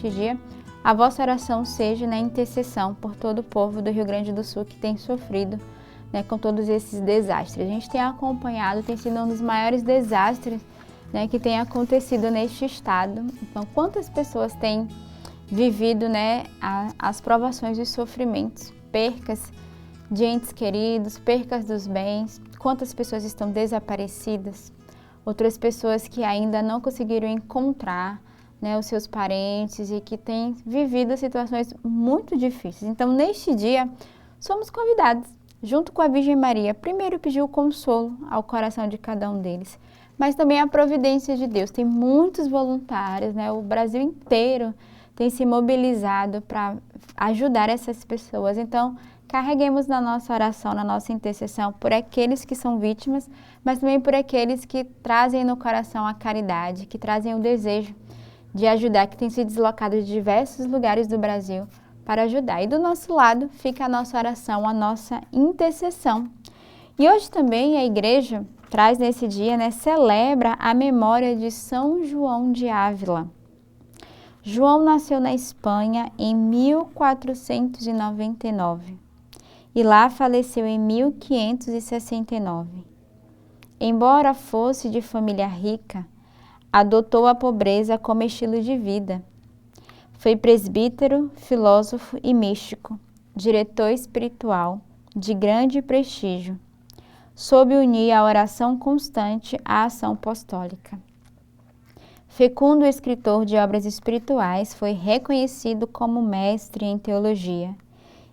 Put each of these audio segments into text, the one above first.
neste dia, a vossa oração seja na intercessão por todo o povo do Rio Grande do Sul que tem sofrido, né, com todos esses desastres. A gente tem acompanhado, tem sido um dos maiores desastres, né, que tem acontecido neste estado. Então, quantas pessoas têm vivido, né, as provações e sofrimentos, percas de entes queridos, percas dos bens, quantas pessoas estão desaparecidas, outras pessoas que ainda não conseguiram encontrar, né, os seus parentes e que têm vivido situações muito difíceis. Então, neste dia, somos convidados, junto com a Virgem Maria, primeiro pedir o consolo ao coração de cada um deles, mas também a providência de Deus. Tem muitos voluntários, né, o Brasil inteiro tem se mobilizado para ajudar essas pessoas. Então, carreguemos na nossa oração, na nossa intercessão, por aqueles que são vítimas, mas também por aqueles que trazem no coração a caridade, que trazem o desejo de ajudar, que têm se deslocado de diversos lugares do Brasil para ajudar. E do nosso lado fica a nossa oração, a nossa intercessão. E hoje também a igreja traz nesse dia, né, celebra a memória de São João de Ávila. João nasceu na Espanha em 1499 e lá faleceu em 1569. Embora fosse de família rica, adotou a pobreza como estilo de vida. Foi presbítero, filósofo e místico, diretor espiritual de grande prestígio. Soube unir a oração constante à ação apostólica. Fecundo escritor de obras espirituais, foi reconhecido como mestre em teologia,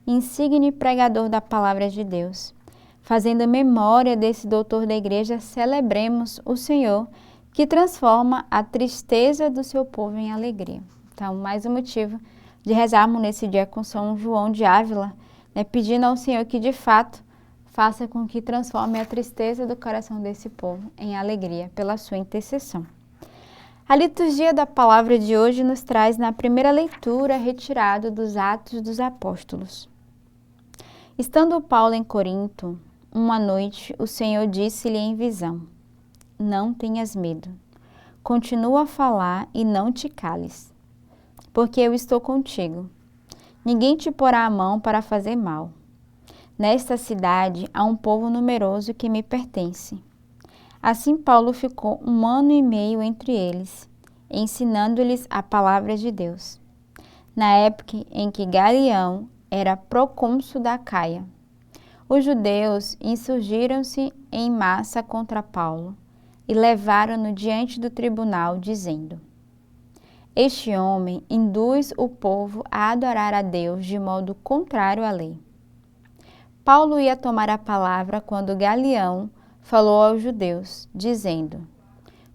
insigne pregador da palavra de Deus. Fazendo memória desse doutor da igreja, celebremos o Senhor, que transforma a tristeza do seu povo em alegria. Então, mais um motivo de rezarmos nesse dia com São João de Ávila, né, pedindo ao Senhor que, de fato, faça com que transforme a tristeza do coração desse povo em alegria pela sua intercessão. A liturgia da palavra de hoje nos traz na primeira leitura retirado dos Atos dos Apóstolos. Estando Paulo em Corinto, uma noite o Senhor disse-lhe em visão: não tenhas medo, continua a falar e não te cales, porque eu estou contigo. Ninguém te porá a mão para fazer mal. Nesta cidade há um povo numeroso que me pertence. Assim Paulo ficou 1 ano e meio entre eles, ensinando-lhes a palavra de Deus. Na época em que Galião era procônsul da Acaia, os judeus insurgiram-se em massa contra Paulo e levaram-no diante do tribunal, dizendo: este homem induz o povo a adorar a Deus de modo contrário à lei. Paulo ia tomar a palavra quando Galião falou aos judeus, dizendo: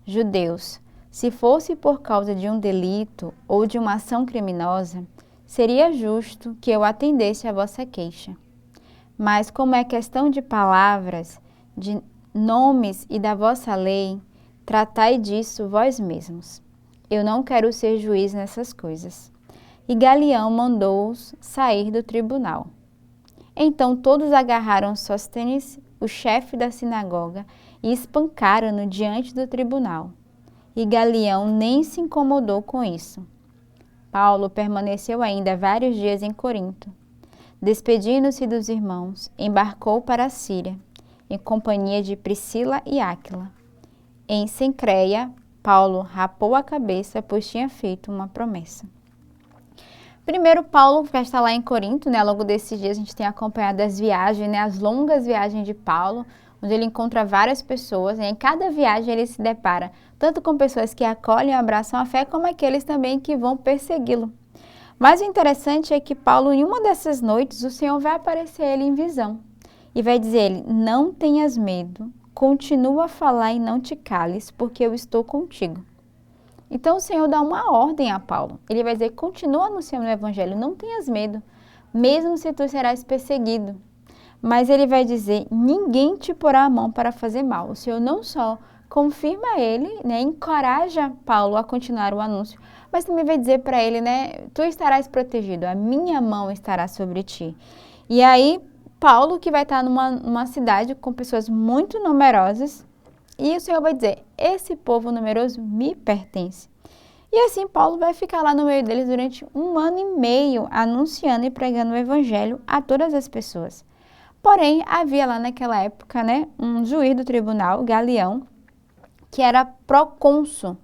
judeus, se fosse por causa de um delito ou de uma ação criminosa, seria justo que eu atendesse a vossa queixa. Mas como é questão de palavras, de nomes e da vossa lei, tratai disso vós mesmos. Eu não quero ser juiz nessas coisas. E Galião mandou-os sair do tribunal. Então todos agarraram Sóstenes, o chefe da sinagoga, e espancaram-no diante do tribunal. E Galião nem se incomodou com isso. Paulo permaneceu ainda vários dias em Corinto. Despedindo-se dos irmãos, embarcou para a Síria, em companhia de Priscila e Áquila. Em Cencreia, Paulo rapou a cabeça, pois tinha feito uma promessa. Primeiro, Paulo já está lá em Corinto, né? Ao longo desses dias a gente tem acompanhado as viagens, né? As longas viagens de Paulo, onde ele encontra várias pessoas, né? Em cada viagem ele se depara tanto com pessoas que acolhem e abraçam a fé, como aqueles também que vão persegui-lo. Mas o interessante é que Paulo, em uma dessas noites, o Senhor vai aparecer a ele em visão e vai dizer a ele: não tenhas medo, continua a falar e não te cales, porque eu estou contigo. Então o Senhor dá uma ordem a Paulo. Ele vai dizer: continua anunciando o evangelho, não tenhas medo, mesmo se tu serás perseguido. Mas ele vai dizer: ninguém te porá a mão para fazer mal. O Senhor não só confirma ele, né, encoraja Paulo a continuar o anúncio, mas também vai dizer para ele, né, tu estarás protegido, a minha mão estará sobre ti. E aí, Paulo, que vai estar numa cidade com pessoas muito numerosas, e o Senhor vai dizer: esse povo numeroso me pertence. E assim Paulo vai ficar lá no meio deles durante 1 ano e meio, anunciando e pregando o evangelho a todas as pessoas. Porém, havia lá naquela época, né, um juiz do tribunal, Galião, que era procônsul.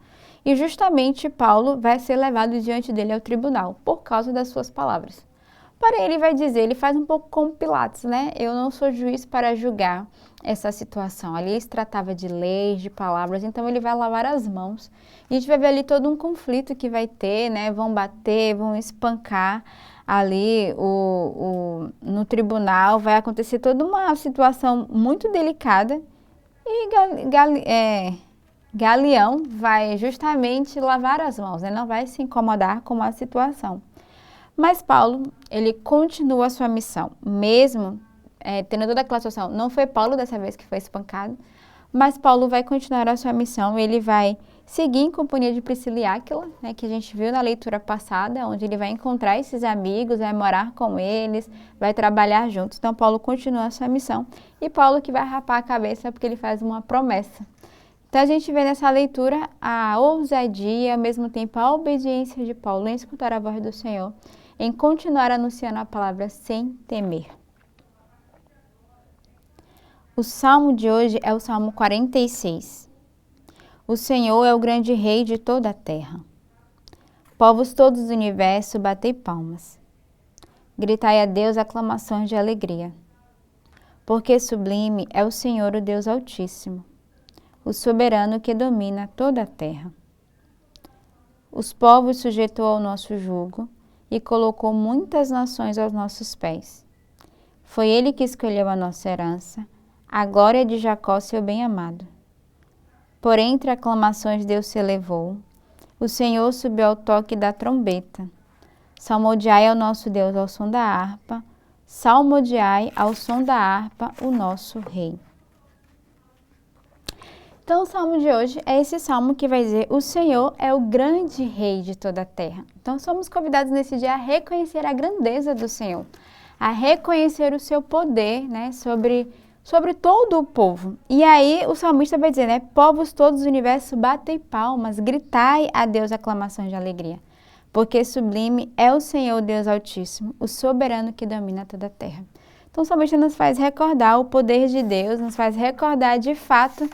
E justamente Paulo vai ser levado diante dele ao tribunal, por causa das suas palavras. Porém, ele vai dizer, ele faz um pouco como Pilatos, né? Eu não sou juiz para julgar essa situação. Ali se tratava de leis, de palavras, então ele vai lavar as mãos. E a gente vai ver ali todo um conflito que vai ter, né? Vão bater, vão espancar ali no tribunal, vai acontecer toda uma situação muito delicada. E Galião vai justamente lavar as mãos, né? Não vai se incomodar com a situação. Mas Paulo, ele continua a sua missão, mesmo tendo toda aquela situação. Não foi Paulo dessa vez que foi espancado, mas Paulo vai continuar a sua missão, ele vai seguir em companhia de Priscila e Áquila, né, que a gente viu na leitura passada, onde ele vai encontrar esses amigos, vai morar com eles, vai trabalhar juntos. Então Paulo continua a sua missão e Paulo que vai rapar a cabeça porque ele faz uma promessa. Então a gente vê nessa leitura a ousadia e ao mesmo tempo a obediência de Paulo em escutar a voz do Senhor, em continuar anunciando a palavra sem temer. O salmo de hoje é o Salmo 46. O Senhor é o grande rei de toda a terra. Povos todos do universo, batei palmas. Gritai a Deus aclamações de alegria. Porque sublime é o Senhor, o Deus Altíssimo, o soberano que domina toda a terra. Os povos sujeitou ao nosso jugo e colocou muitas nações aos nossos pés. Foi ele que escolheu a nossa herança, a glória de Jacó, seu bem-amado. Por entre aclamações Deus se elevou, o Senhor subiu ao toque da trombeta. Salmodiai ao nosso Deus ao som da harpa, salmodiai ao som da harpa o nosso Rei. Então, o salmo de hoje é esse salmo que vai dizer: o Senhor é o grande rei de toda a terra. Então, somos convidados nesse dia a reconhecer a grandeza do Senhor, a reconhecer o seu poder, né, sobre todo o povo. E aí, o salmista vai dizer, né, povos todos do universo, batei palmas, gritai a Deus aclamações de alegria. Porque sublime é o Senhor, Deus Altíssimo, o soberano que domina toda a terra. Então, o salmista nos faz recordar o poder de Deus, nos faz recordar de fato,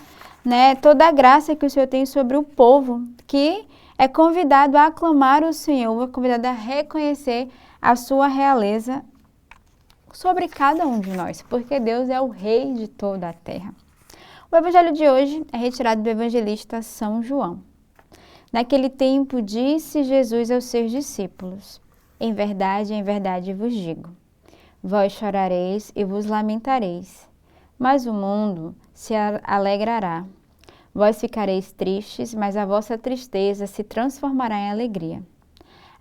né, toda a graça que o Senhor tem sobre o povo, que é convidado a aclamar o Senhor, é convidado a reconhecer a sua realeza sobre cada um de nós, porque Deus é o rei de toda a terra. O evangelho de hoje é retirado do evangelista São João. Naquele tempo disse Jesus aos seus discípulos: em verdade vos digo, vós chorareis e vos lamentareis, mas o mundo se alegrará. Vós ficareis tristes, mas a vossa tristeza se transformará em alegria.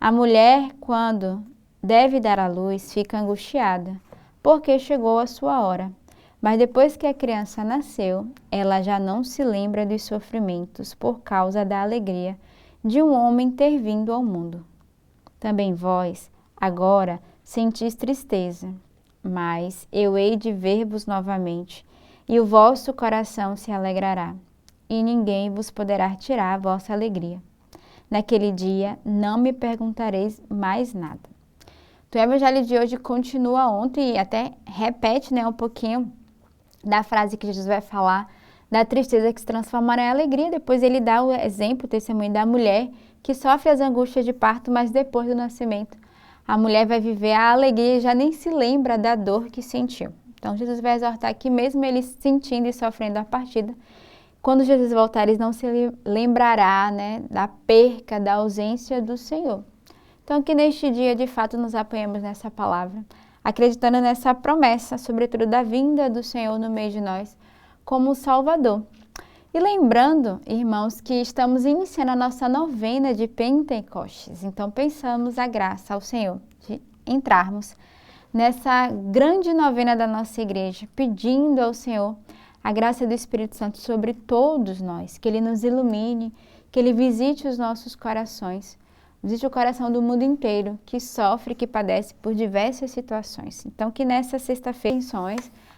A mulher, quando deve dar à luz, fica angustiada, porque chegou a sua hora. Mas depois que a criança nasceu, ela já não se lembra dos sofrimentos por causa da alegria de um homem ter vindo ao mundo. Também vós, agora, sentis tristeza, mas eu hei de ver-vos novamente, e o vosso coração se alegrará, e ninguém vos poderá tirar a vossa alegria. Naquele dia não me perguntareis mais nada. Então, o evangelho de hoje continua ontem e até repete, né, um pouquinho da frase que Jesus vai falar, da tristeza que se transformará em alegria. Depois ele dá o exemplo, o testemunho da mulher que sofre as angústias de parto, mas depois do nascimento a mulher vai viver a alegria e já nem se lembra da dor que sentiu. Então Jesus vai exortar que mesmo ele sentindo e sofrendo a partida, quando Jesus voltar, ele não se lembrará, né, da perca, da ausência do Senhor. Então que neste dia de fato nos apoiemos nessa palavra, acreditando nessa promessa, sobretudo da vinda do Senhor no meio de nós, como Salvador. E lembrando, irmãos, que estamos iniciando a nossa novena de Pentecostes. Então pensamos a graça ao Senhor de entrarmos nessa grande novena da nossa igreja, pedindo ao Senhor a graça do Espírito Santo sobre todos nós, que Ele nos ilumine, que Ele visite os nossos corações, visite o coração do mundo inteiro que sofre, que padece por diversas situações. Então que nessa sexta-feira,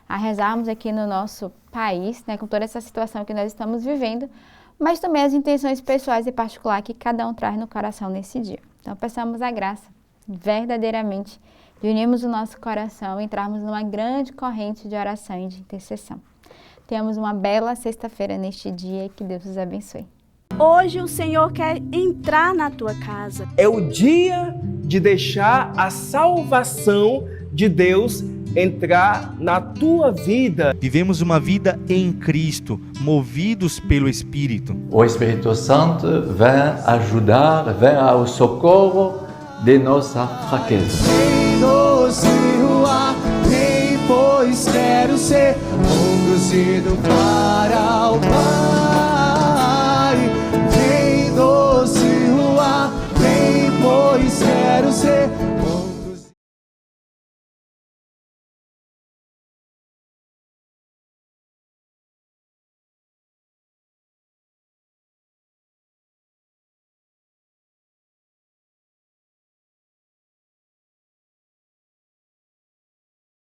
a rezarmos aqui no nosso país, né, com toda essa situação que nós estamos vivendo, mas também as intenções pessoais e particulares que cada um traz no coração nesse dia. Então, peçamos a graça, verdadeiramente, de unirmos o nosso coração e entrarmos numa grande corrente de oração e de intercessão. Tenhamos uma bela sexta-feira neste dia e que Deus os abençoe. Hoje o Senhor quer entrar na tua casa. É o dia de deixar a salvação de Deus entrar na tua vida. Vivemos uma vida em Cristo, movidos pelo Espírito. O Espírito Santo vem ajudar, vem ao socorro de nossa fraqueza. Pois quero ser conduzido para